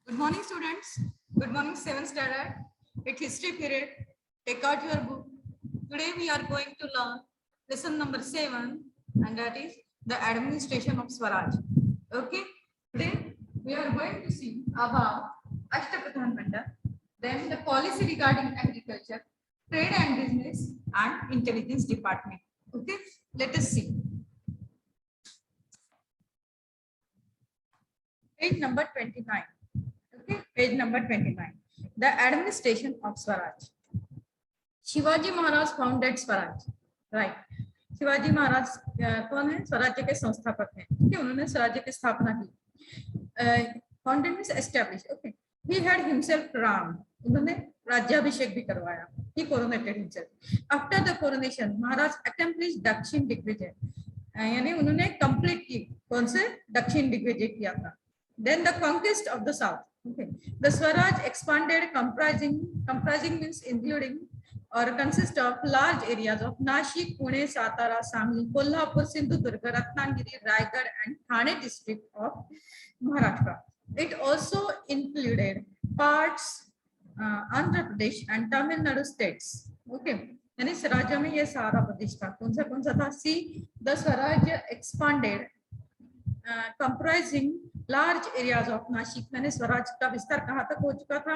Good morning, students. Good morning, 7th standard. It's history period. Take out your book. Today we are going to learn lesson number 7, and that is the administration of Swaraj. Okay. Today we are going to see about Ashtapradhan Mandal, then the policy regarding agriculture, trade and business, and intelligence department. Okay. Let us see. Page number 29. Okay, page number 29. The administration of Swaraj. Shivaji Maharaj founded Swaraj, right. Shivaji Maharaj कौन है? स्वराज्य के संस्थापक हैं। ठीक है, उन्होंने स्वराज्य की स्थापना की। Founded means establish. Okay, he had himself crowned, उन्होंने राज्याभिषेक भी करवाया। He coronated himself. After the coronation Maharaj accomplish Dakshin Digvijay, यानी उन्होंने कंप्लीट की। कौन से? दक्षिण दिग्विजय किया था। Then the conquest of the south. Okay, the Swaraj expanded, comprising means including or consist of large areas of Nashik, Pune, Satara, Sangli, Kolhapur, Sindhudurg, Ratnagiri, Raigad, and Thane district of Maharashtra. It also included parts Andhra Pradesh and Tamil Nadu states. Okay, यानी स्वराज्य में ये सारा प्रदेश था। कौन सा था? सी, the Swaraj expanded, comprising large areas of Nashik. मैंने स्वराज का विस्तार कहाँ तक हो चुका था?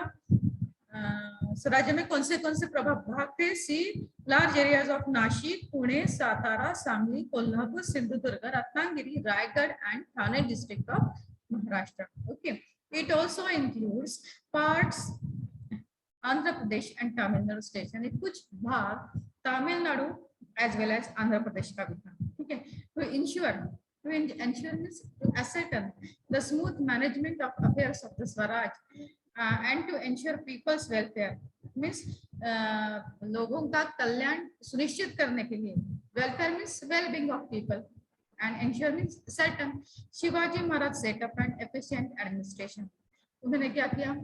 स्वराज्य में कौन से प्रभाव भाग थे? See, large areas of Nashik, Pune, Satara, Sangli, Kolhapur, Sindhudurg, Ratnagiri, Raigad and Thane district of Maharashtra. Okay, it also includes parts Andhra Pradesh and Tamil Nadu states, यानी कुछ भाग Tamil Nadu as well as Andhra Pradesh का भी था। ठीक है, तो ensure to ensure to ascertain the smooth management of affairs of the Swaraj and to ensure people's welfare, means लोगों का कल्याण सुनिश्चित करने के लिए, welfare means well-being of people and ensure means certain, Shivaji Maharaj set up an efficient administration। उन्होंने क्या किया?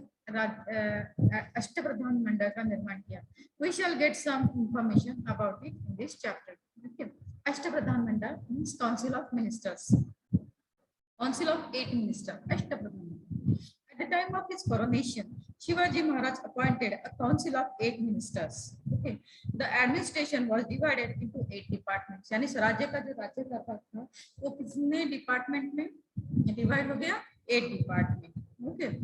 अष्टप्रधान मंडल का निर्माण किया। We shall get some information about it in this chapter। Okay, Ashtapradhan Mandal means Council of Ministers, Council of 8 ministers, Ashtapradhan Mandal। At the time of his coronation, Shivaji Maharaj appointed a council of 8 ministers। Okay, the administration was divided into 8 departments, यानी स्वराज्य का जो राज्य सरकार था वो कितने department में डिवाइड हो गया? 8 department. Okay,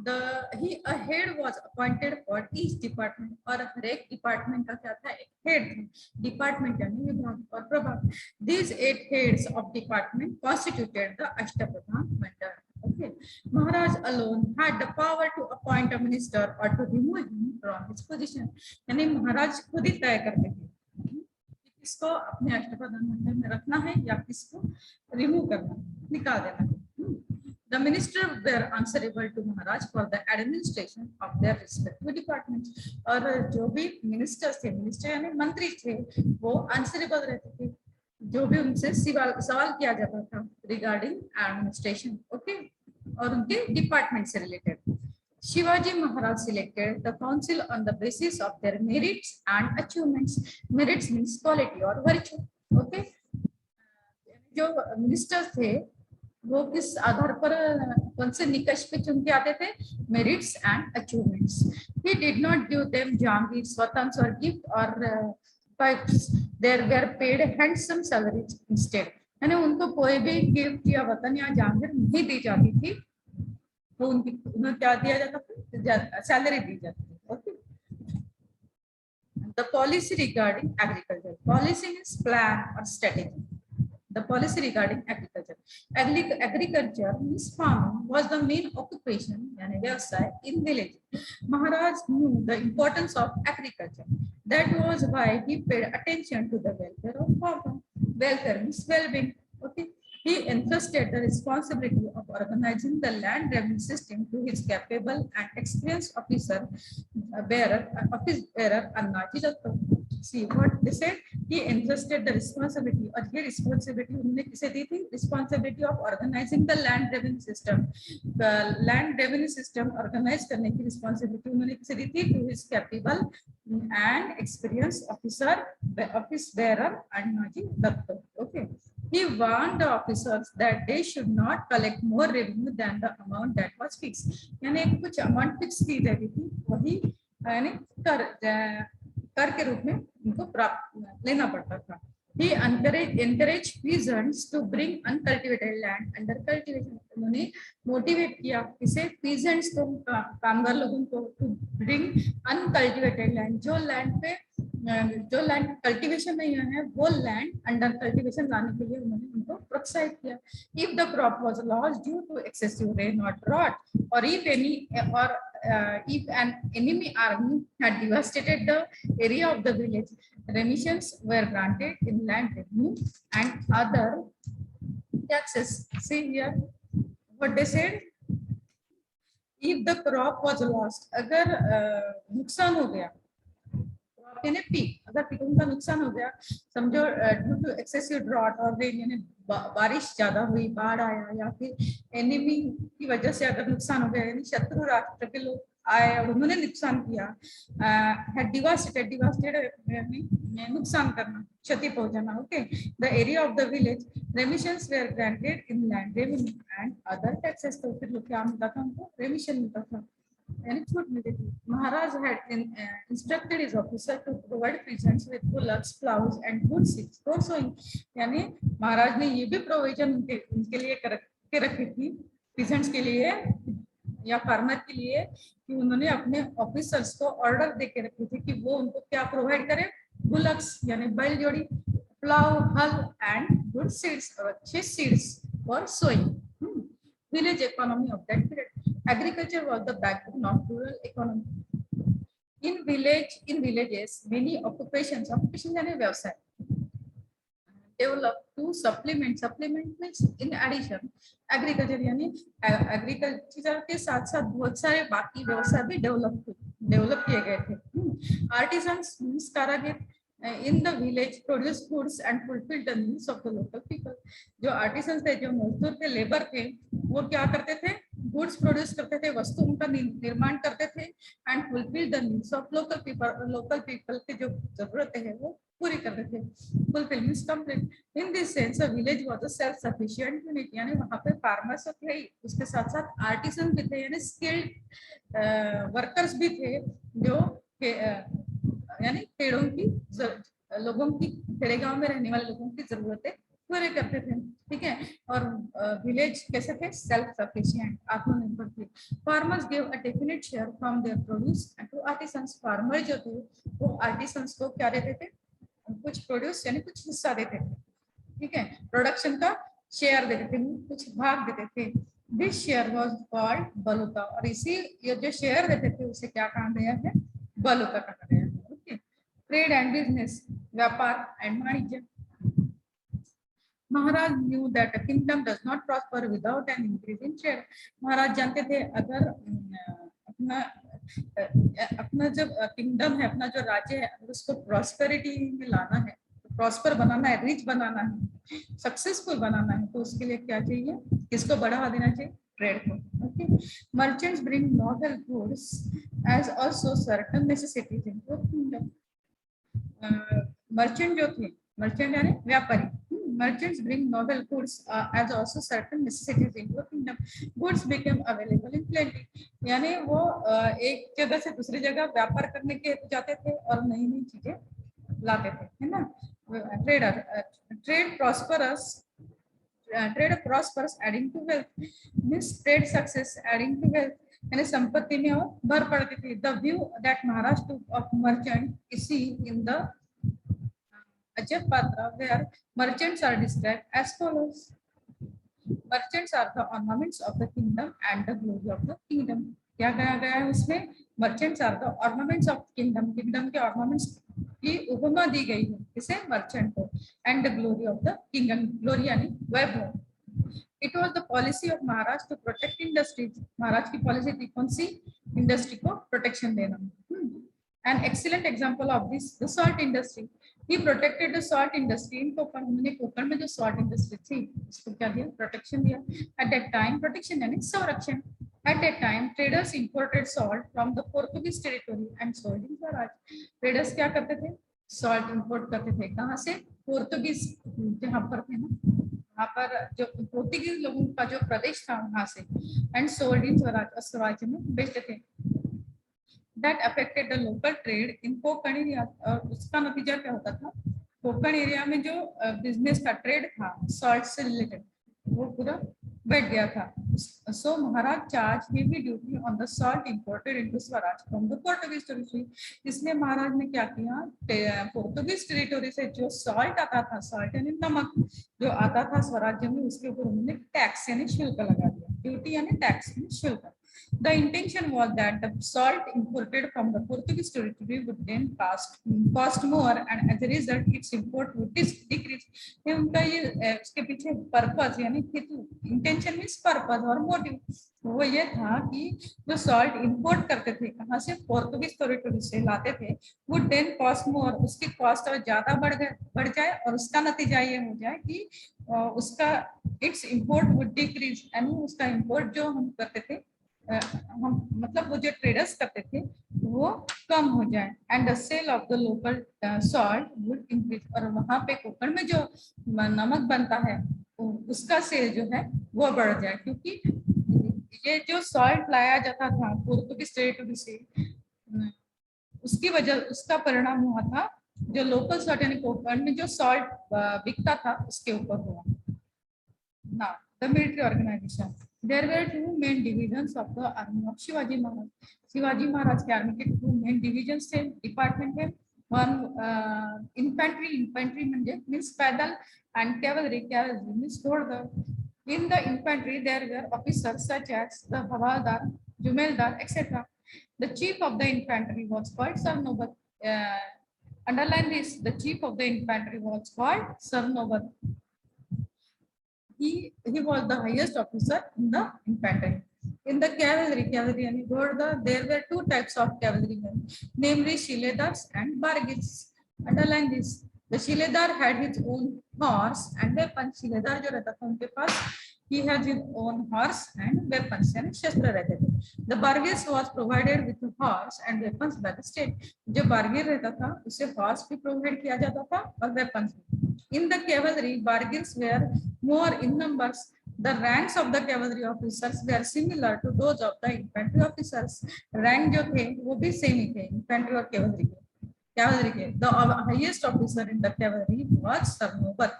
a head was appointed for each department, और हर एक डिपार्टमेंट का क्या था? एक हेड था। डिपार्टमेंट यानी विभाग और प्रभाग। These 8 heads of department constituted the Ashtapradhan Mandal। Okay, Maharaj alone had the power to appoint a minister or to remove him from his position, यानी महाराज खुद ही तय करते थे किसको अपने अष्टप्रधान मंडल में रखना है या किसको रिमूव करना, निकाल देना है। The ministers were answerable to Maharaj for the administration of their respective departments। और जो भी मिनिस्टर्स थे, मिनिस्टर यानी मंत्री थे, वो आंसरेबल रहते थे, जो भी उनसे सवाल किया जाता था रिगार्डिंग एडमिनिस्ट्रेशन। ओके, और उनके डिपार्टमेंट से related. Shivaji Maharaj selected the council on the basis of their merits and achievements। Merits means quality or virtue। Okay, जो मिनिस्टर्स थे वो किस आधार पर कौन से निकष पे चुन के आते थे? Merits and achievements. He did not give them जहांगीर, स्वतंत्र और गिफ्ट और pipes. There were paid handsome salaries instead, यानी उनको कोई भी गिफ्ट या वतन या जहांगीर नहीं दी जाती थी, तो उन्हें क्या दिया जाता था? सैलरी दी जाती थी। Okay, the policy regarding agriculture. Policy means plan और strategy. The policy regarding agriculture. Agriculture means farming was the main occupation, yani vyavasay, in village. Maharaj knew the importance of agriculture. That was why he paid attention to the welfare of farmers. Welfare means well-being. Okay, he entrusted the responsibility of organizing the land revenue system to his capable and experienced office bearer Annaji Datta। See what they said, he entrusted the responsibility, और ये responsibility उन्होंने किसे दी थी? Responsibility of organizing the land revenue system। The land revenue system organize करने की responsibility उन्होंने किसे दी थी? To his capable and experienced office bearer Annaji Datta। Okay, He warned the officers that they should not collect more revenue than the amount that was fixed. यानी कुछ amount fix की गई थी, वही यानी कर के रूप में उनको प्राप्त लेना पड़ता था. He encouraged peasants to bring uncultivated land under cultivation. उन्होंने मोटिवेट किया किसे, peasants को, कामगार लोगों को, to bring uncultivated land, जो लैंड कल्टीवेशन नहीं है वो लैंड अंडर कल्टीवेशन लाने के लिए उन्होंने उनको प्रोत्साहित किया. If the crop was lost due to excessive rain और ड्रॉट, और if an enemy army had devastated the area of the village, remissions were granted in land revenue and other taxes. See here what they said. If the crop was lost, अगर नुकसान हो गया, peak, अगर पीकों का नुकसान हो गया, समझो ड्यू टू एक्सेसिव ड्रॉट और रेन, यानी बारिश ज्यादा हुई, बाढ़ आया, या फिर एनिमी की वजह से अगर नुकसान हो गया, यानी शत्रु राष्ट्र के लोग आए और उन्होंने नुकसान किया, नुकसान करना, क्षति पहुंचाना. Okay, the area of the village, remissions were granted in land revenue and other taxes. तो फिर लोग क्या मिलता था उनको, रेमिशन मिलता था, यानी छूट मिलती थी. महाराज had instructed his officer to provide peasants with bullocks, plows and good seeds for sowing. यानी महाराज ने ये भी प्रोविजन उनके लिए करके रखी थी, peasants के लिए या फार्मर के लिए, कि उन्होंने अपने ऑफिसर्स को ऑर्डर दे के रखी थी कि वो उनको क्या प्रोवाइड करें, बुलक्स यानी बैल जोड़ी, प्लाव हल एंड गुड सीड्स, और अच्छे seeds for sowing. Village economy of that period. Agriculture was the backbone of rural economy. In villages, many occupations यानी व्यवसाय, developed to supplement means in addition. Agriculture यानी agriculture के साथ साथ बहुत सारे बाकी व्यवसाय भी डेवलप किए गए थे. Artisans means कारागिर in the village produce goods and fulfill the needs of the local people. जो आर्टिसंस थे, जो मजदूर थे, लेबर थे, वो क्या करते थे, गुड्स प्रोड्यूस करते थे, वस्तुओं का निर्माण करते थे, and fulfil the needs of local people की जो जरूरतें हैं वो पूरी करते थे. Fulfil means complete. In this sense a village was a self sufficient unit, यानी वहां पे फार्मर्स थे, उसके साथ साथ आर्टिसन भी थे, यानी स्किल्ड वर्कर्स भी थे, जो यानी खेड़ों की लोगों की, खेड़े गांव में रहने वाले लोगों की जरूरतें पूरे करते थे. ठीक है, और विलेज कैसे थे, सेल्फ सफिशिएंट, आत्मनिर्भर थे. Farmers give a definite share from their produce to artisans. Farmer जो थे वो आर्टिसंस को क्या देते थे, कुछ प्रोड्यूस यानी कुछ हिस्सा देते थे. ठीक है, प्रोडक्शन का शेयर देते थे, कुछ भाग देते थे. दिस शेयर वाज कॉल्ड बलुका, और इसी ये जो शेयर देते थे उसे क्या कहा गया है, बलुका कहा गया है. ओके, ट्रेड एंड बिजनेस, व्यापार एंड वाणिज्य. महाराज knew that a kingdom does not prosper without an increase in trade. महाराज जानते थे अगर अपना जब किंगडम है, अपना जो राज्य है, अगर उसको प्रॉस्पेरिटी में लाना है, प्रॉस्पर बनाना है, रिच बनाना है, सक्सेसफुल बनाना है, तो उसके लिए क्या चाहिए, किसको बढ़ावा देना चाहिए, ट्रेड को. Okay, merchants bring noble goods as also certain necessities in kingdom. Merchant जो थे, मर्चेंट यानी व्यापारी, merchants bring noble goods as also certain necessities into a kingdom. Goods became available in plenty. यानी वो एक जगह से दूसरी जगह व्यापार करने के जाते थे और नई नई चीजें लाते थे, है ना. Trade prosperous adding to wealth, means trade success adding to wealth, यानी संपत्ति में और भर पड़ती थी. The view that Maharashtra of merchant is seen in the Ajapatra, where merchants are described as follows. Merchants are the ornaments of the kingdom and the glory of the kingdom. क्या कहा गया है उसमें, merchants are the ornaments of kingdom. Kingdom के ornaments की उपमा दी गई है इसे merchant को, and the glory of the kingdom. Glory यानी वैभव. It was the policy of Maharaj to protect industries. महाराज की पॉलिसी थी कौन सी, इंडस्ट्री को प्रोटेक्शन देना. An excellent example of this, the salt industry. He protected the salt industry in Konkan. उन्होंने कोंकण में जो salt industry थी उसको क्या दिया, प्रोटेक्शन दिया. At that time, protection यानी संरक्षण. At that time, traders imported salt from the Portuguese territory and sold in Swaraj. Traders क्या करते थे, salt import करते थे, कहाँ से, पोर्तुगीज जहाँ पर थे ना, वहाँ पर जो पोर्तुगीज लोगों का जो प्रदेश था वहां से, एंड सोल्ड इन स्वराज, स्वराज्य में बेचते थे। That affected the local trade in Konkan area, और उसका नतीजा क्या होता था, कोंकण एरिया में जो बिजनेस का ट्रेड था सॉल्ट से रिलेटेड वो पूरा बैठ गया था। So Maharaj charge heavy duty on the salt imported into Swaraj from the Portuguese territory. इसलिए महाराज ने क्या किया, पोर्तुगीज टेरिटरी से जो सॉल्ट आता था, सॉल्ट यानी नमक जो आता था स्वराज्य में, उसके ऊपर उन्होंने टैक्स यानी शुल्क लगा दिया। ड्यूटी यानी टैक्स यानी शुल्क। The intention was that the salt imported from the Portuguese territory would then cost more, and as a result, its import would decrease. ये उनका ये इसके पीछे पर्पस यानी हेतु, इंटेंशन मीन्स पर्पस और मोटिव, वो ये था कि जो सॉल्ट इंपोर्ट करते थे कहाँ से, पोर्तुगीज टेरिटरी से लाते थे, वो देन कॉस्ट मोर, उसकी कॉस्ट और ज्यादा बढ़ जाए, और उसका नतीजा ये हो जाए कि उसका इट्स इंपोर्ट वुड डिक्रीज, यानी उसका इंपोर्ट जो हम करते थे, हम मतलब वो जो ट्रेडर्स करते थे वो कम हो जाए, and the sale of the local salt would increase, और वहां पे कोंकण में जो नमक बनता है उसका सेल जो है वो बढ़ जाए, क्योंकि ये जो सॉल्ट लाया जाता था पोर्तुगीज टेरिटरी से, उसकी वजह, उसका परिणाम हुआ था जो लोकल सॉल्ट यानी कोंकण में जो सॉल्ट बिकता था उसके ऊपर हुआ। Now, the military organization. There were two main divisions of the army of Shivaji Maharaj. Shivaji Maharaj के आर्मी के two main divisions थे, डिपार्टमेंट है। One infantry म्हणजे means पैदल, and cavalry means घोड़दळ. In the infantry there were officers such as the havaldar, jumeldar, etc. The chief of the infantry was called Sir Nobat. Underline this: the chief of the infantry was called Sir Nobat. He was the highest officer in the infantry. In the cavalry and Ghoda, there were two types of cavalrymen, namely Shiledars and Bargils. Underline this: the Shiledar had his own horse and weapons. Shiledar जो रहता था उनके पास, he has his own horse and weapons, यानी शस्त्र रहते थे. The Bargils was provided with horse and weapons by the state. जो बारगिल रहता था उसे horse भी provide किया जाता था और weapons भी. In the cavalry, Bargils were more in numbers. The ranks of the cavalry officers were similar to those of the infantry officers. Rank जो थे वो भी same ही थे infantry और cavalry के. The highest officer in the cavalry was Sir Nobat.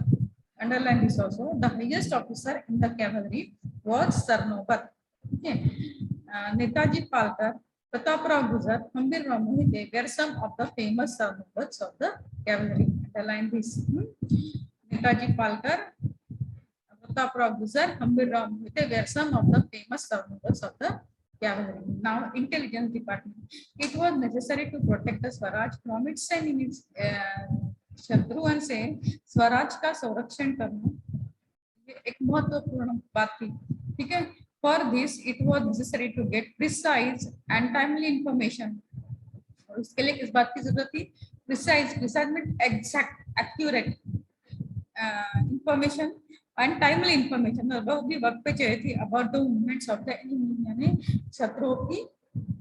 Underline this also. The highest officer in the cavalry was Sir Nobat. Okay. Netaji Palkar, Prataparav Gujjar, Hambirrao Mohite were some of the famous Sir Nobats of the cavalry. Underline this. Netaji Palkar, Prataparav Gujjar, Hambirrao Mohite were some of the famous Sir Nobats of the cavalry. Now, intelligence department. It was necessary to protect the Swaraj from its enemies. शत्रुओं से स्वराज का संरक्षण करना ये एक महत्वपूर्ण बात थी, ठीक है। For this, it was necessary to get precise and timely information. और उसके लिए किस बात की जरूरत थी? Precise means exact, accurate information and timely information. और वो भी वक्त पे चाहिए थी about the movements of the enemy, यानी शत्रुओं की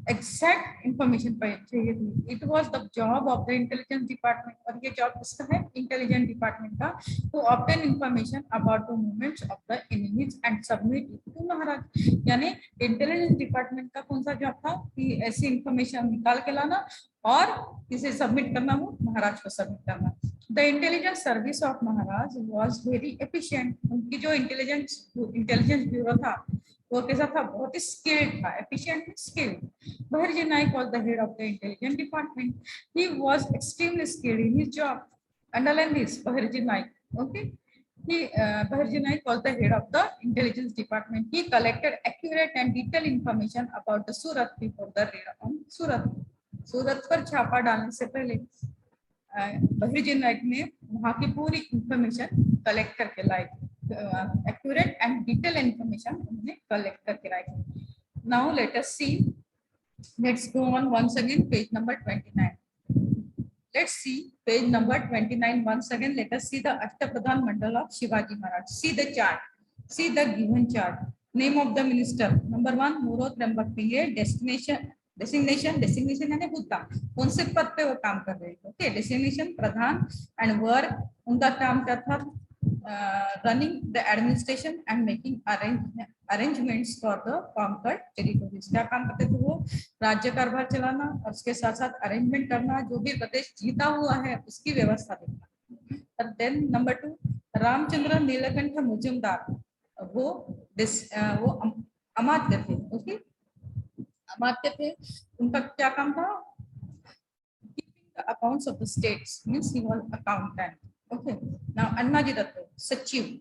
exact information चाहिए थी. It was the job of the intelligence department, और ये job किसका है? Intelligence department का, to obtain information about the movements of the enemies and submit it to महाराज. यानी intelligence department का कौन सा job था कि ऐसी information निकाल के लाना और इसे सबमिट करना, वो महाराज को सबमिट करना. The intelligence service of Maharaj was very efficient. उनकी जो intelligence bureau था वो कैसा था? बहुत ही skilled था. Efficient means skilled. Baharji Naik was the head of the intelligence department. He was extremely skilled in his job. Underline this: Baharji Naik. Okay. Baharji Naik was the head of the intelligence department. He collected accurate and detailed information about the Surat before the raid on Surat. सूरत पर छापा डालने से पहले बहिर्जी नाइक ने वहां की पूरी information collect करके लाई. एक्यूरेट एंड डिटेल इंफॉर्मेशन उन्होंने कलेक्ट करके लाई. Now let us see, let's go on once again page number 29. Let's see page number 29 once again. Let us see the Ashtapradhan Mandal of Shivaji Maharaj. See the chart. See the given chart. Name of the minister. Number 1, Muro Trambak Pinge. Designation यानी हुद्दा, कौन से पद पे वो काम कर रहे थे. Okay. Designation Pradhan, and work उनका काम क्या था? running the administration and making arrangements for the conquered territories. क्या काम करते थे वो? राज्य कारभार चलाना और उसके साथ साथ अरेंजमेंट करना, जो भी प्रदेश जीता हुआ है उसकी व्यवस्था देखना. और देन नंबर 2, रामचंद्र नीलकंठ मुजुमदार, वो अमात्य थे. ओके, अमात्य थे. उनका क्या काम था? Accounts of the states, means he was accountant. Okay. Now Annaji Datta, Sachiv,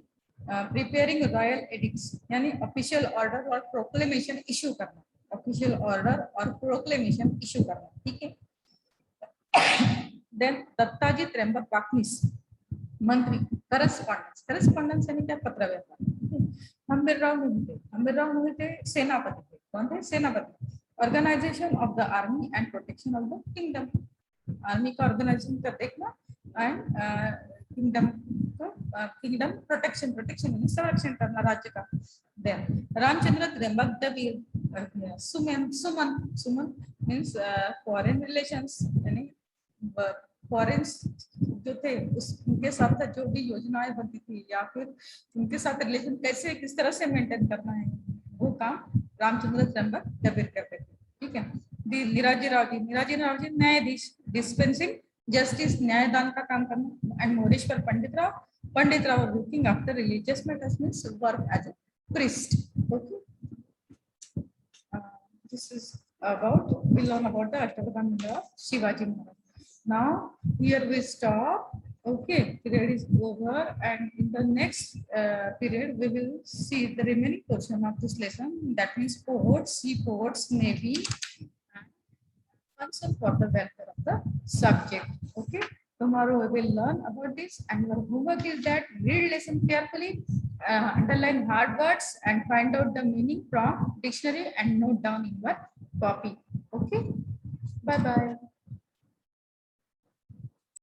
preparing royal edicts, यानी official order और proclamation issue करना, official order और proclamation issue करना. ठीक है. Then दत्ताजी त्र्यंबक वाकनीस, मंत्री, correspondence यानी क्या? पत्र व्यवहार. हम्बीरराव मोहिते सेनापति थे. कौन थे? सेनापति. Organization of the army and protection of the kingdom. Army का ऑर्गेनाइजेशन का देखना एंड किंगडम प्रोटेक्शन संरक्षण करना राज्य का. देन रामचंद्र त्र्यंबक सुमन मींस फॉरेन रिलेशंस, यानी फॉरेन जो थे उनके साथ जो भी योजनाएं बनती थी या फिर उनके साथ रिलेशन कैसे किस तरह से मेंटेन करना है, वो काम रामचंद्र त्र्यंबक करते थे. ठीक है. निराजी राव जी न्यायाधीश, डिस्पेंसिंग जस्टिस, न्यायदान का काम करना. And Moreshwar Pandit Rao looking after religious matters, means work as a priest. Okay. This is we learn about the Ashtabadhan Mandala of Shivaji Maharaj. Now here we stop. Okay, period is over, and in the next period we will see the remaining portion of this lesson. That means ports, seaports, navy, concern for the welfare of the subject. Okay, tomorrow we will learn about this, and your homework is that read lesson carefully, underline hard words and find out the meaning from dictionary and note down in your copy. Okay, bye bye.